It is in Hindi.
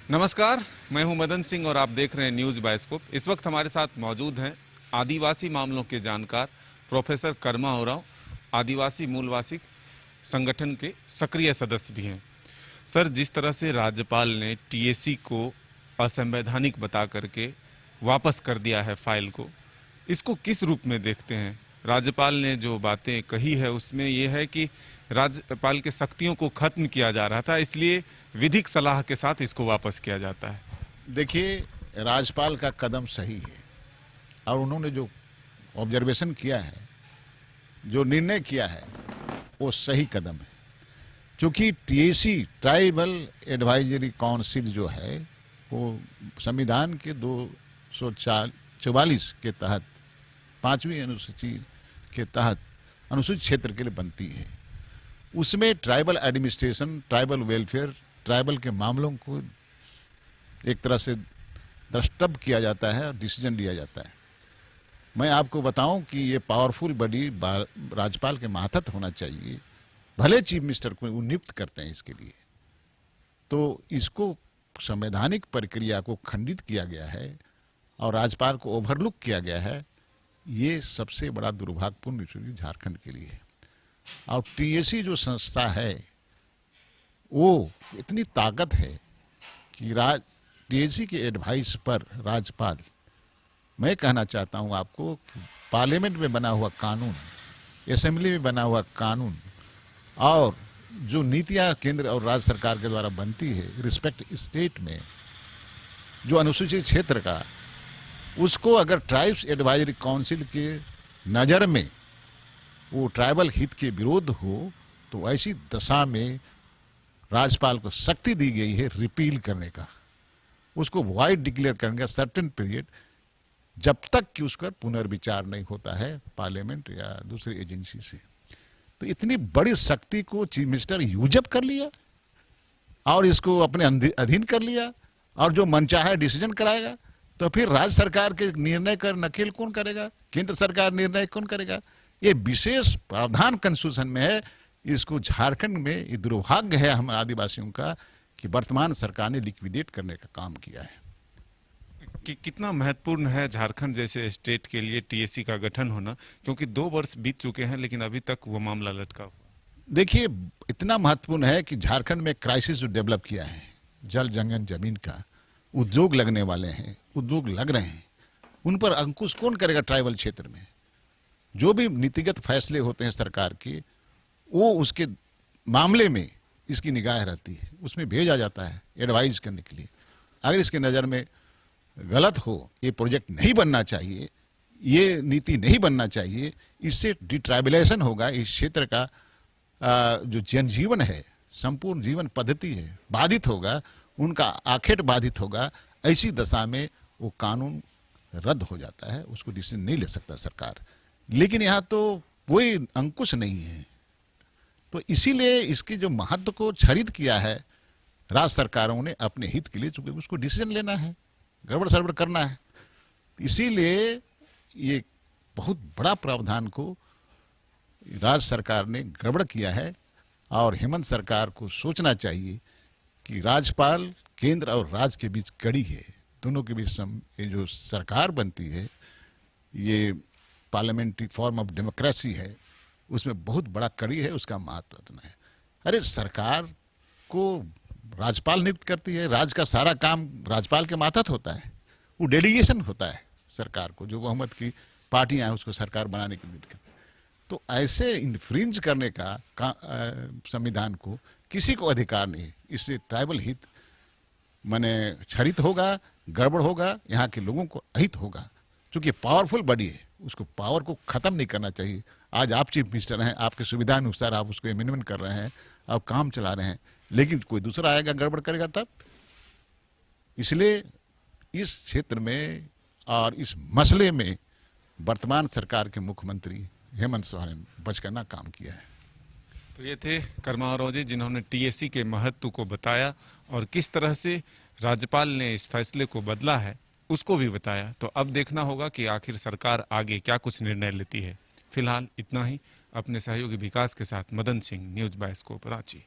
नमस्कार, मैं हूं मदन सिंह और आप देख रहे हैं न्यूज बायोस्कोप। इस वक्त हमारे साथ मौजूद हैं आदिवासी मामलों के जानकार प्रोफेसर कर्मा ओरांव, आदिवासी मूलवासी संगठन के सक्रिय सदस्य भी हैं। सर, जिस तरह से राज्यपाल ने टीएसी को असंवैधानिक बता करके वापस कर दिया है फाइल को, इसको किस रूप में देखते हैं? राज्यपाल ने जो बातें कही है उसमें यह है कि राज्यपाल के शक्तियों को खत्म किया जा रहा था, इसलिए विधिक सलाह के साथ इसको वापस किया जाता है। देखिए, राज्यपाल का कदम सही है और उन्होंने जो ऑब्जर्वेशन किया है, जो निर्णय किया है, वो सही कदम है। क्योंकि टीएसी ट्राइबल एडवाइजरी काउंसिल जो है वो संविधान के 244 के तहत 5वीं अनुसूची के तहत अनुसूचित क्षेत्र के लिए बनती है। उसमें tribal administration, tribal welfare, tribal के मामलों को एक तरह से द्रष्टव्य किया जाता है और डिसीजन लिया जाता है। मैं आपको बताऊं कि ये पावरफुल बॉडी राज्यपाल के मातहत होना चाहिए, भले चीफ मिनिस्टर को नियुक्त करते हैं इसके लिए। तो इसको संवैधानिक प्रक्रिया को खंडित किया गया है और राज्यपाल को ओवरलुक किया गया है। ये सबसे बड़ा दुर्भाग्यपूर्ण स्थिति झारखंड के लिए है। और टीएसी जो संस्था है वो इतनी ताकत है कि टीएसी के एडवाइस पर राज्यपाल, मैं कहना चाहता हूं आपको, पार्लियामेंट में बना हुआ कानून, असेंबली में बना हुआ कानून और जो नीतियां केंद्र और राज्य सरकार के द्वारा बनती है रिस्पेक्ट स्टेट में, जो अनुसूचित क्षेत्र का, उसको अगर ट्राइब्स एडवाइजरी काउंसिल के नज़र में वो ट्राइबल हित के विरोध हो तो ऐसी दशा में राज्यपाल को शक्ति दी गई है रिपील करने का, उसको वॉइड डिक्लेयर करने का सर्टेन पीरियड, जब तक कि उसका पुनर्विचार नहीं होता है पार्लियामेंट या दूसरी एजेंसी से। तो इतनी बड़ी शक्ति को चीफ मिनिस्टर यूजअप कर लिया और इसको अपने अधीन कर लिया और जो मनचाहा डिसीजन कराएगा। तो फिर राज्य सरकार के निर्णय का नकेल कौन करेगा? केंद्र सरकार निर्णय कौन करेगा? ये विशेष प्रावधान कॉन्स्टिट्यूशन में है। इसको झारखंड में ये दुर्भाग्य है हम आदिवासियों का कि वर्तमान सरकार ने लिक्विडेट करने का काम किया है। कितना महत्वपूर्ण है झारखंड जैसे स्टेट के लिए टीएसी का गठन होना, क्योंकि 2 वर्ष बीत चुके हैं लेकिन अभी तक वो मामला लटका हुआ। देखिए, इतना महत्वपूर्ण है कि झारखंड में क्राइसिस जो डेवलप किया है, जल जंगल जमीन का, उद्योग लगने वाले हैं, उद्योग लग रहे हैं, उन पर अंकुश कौन करेगा? ट्राइबल क्षेत्र में जो भी नीतिगत फैसले होते हैं सरकार के, वो उसके मामले में इसकी निगाह रहती है, उसमें भेजा जाता है एडवाइज करने के लिए। अगर इसके नज़र में गलत हो, ये प्रोजेक्ट नहीं बनना चाहिए, ये नीति नहीं बनना चाहिए, इससे डिट्राइबलाइजेशन होगा, इस क्षेत्र का जो जनजीवन है, संपूर्ण जीवन पद्धति है, बाधित होगा, उनका आखेट बाधित होगा। ऐसी दशा में वो कानून रद्द हो जाता है, उसको डिसीजन नहीं ले सकता सरकार। लेकिन यहाँ तो कोई अंकुश नहीं है, तो इसीलिए इसके जो महत्व को छरित किया है राज्य सरकारों ने अपने हित के लिए, चूंकि उसको डिसीजन लेना है, गड़बड़ सड़बड़ करना है, इसीलिए ये बहुत बड़ा प्रावधान को राज्य सरकार ने गड़बड़ किया है। और हेमंत सरकार को सोचना चाहिए कि राज्यपाल केंद्र और राज्य के बीच कड़ी है, दोनों के बीच ये जो सरकार बनती है, ये पार्लियामेंट्री फॉर्म ऑफ डेमोक्रेसी है, उसमें बहुत बड़ा कड़ी है, उसका महत्व इतना है। अरे, सरकार को राज्यपाल नियुक्त करती है, राज्य का सारा काम राज्यपाल के मातहत होता है, वो डेलीगेशन होता है सरकार को, जो बहुमत की पार्टियां हैं उसको सरकार बनाने की नीति करती है। तो ऐसे इन्फ्रिंज करने का संविधान को किसी को अधिकार नहीं है। इससे ट्राइबल हित माने क्षरित होगा, गड़बड़ होगा, यहाँ के लोगों को अहित होगा। क्योंकि पावरफुल बॉडी है, उसको पावर को खत्म नहीं करना चाहिए। आज आप चीफ मिनिस्टर हैं, आपके सुविधा अनुसार आप उसको अमेंडमेंट कर रहे हैं, आप काम चला रहे हैं, लेकिन कोई दूसरा आएगा गड़बड़ करेगा तब। इसलिए इस क्षेत्र में और इस मसले में वर्तमान सरकार के मुख्यमंत्री हेमंत सोरेन ने बच करना काम किया है। तो ये थे कर्मा ओरांव जी, जिन्होंने टीएसी के महत्व को बताया और किस तरह से राज्यपाल ने इस फैसले को बदला है उसको भी बताया। तो अब देखना होगा कि आखिर सरकार आगे क्या कुछ निर्णय लेती है। फिलहाल इतना ही। अपने सहयोगी विकास के साथ मदन सिंह, न्यूज बायोस्कोप, रांची।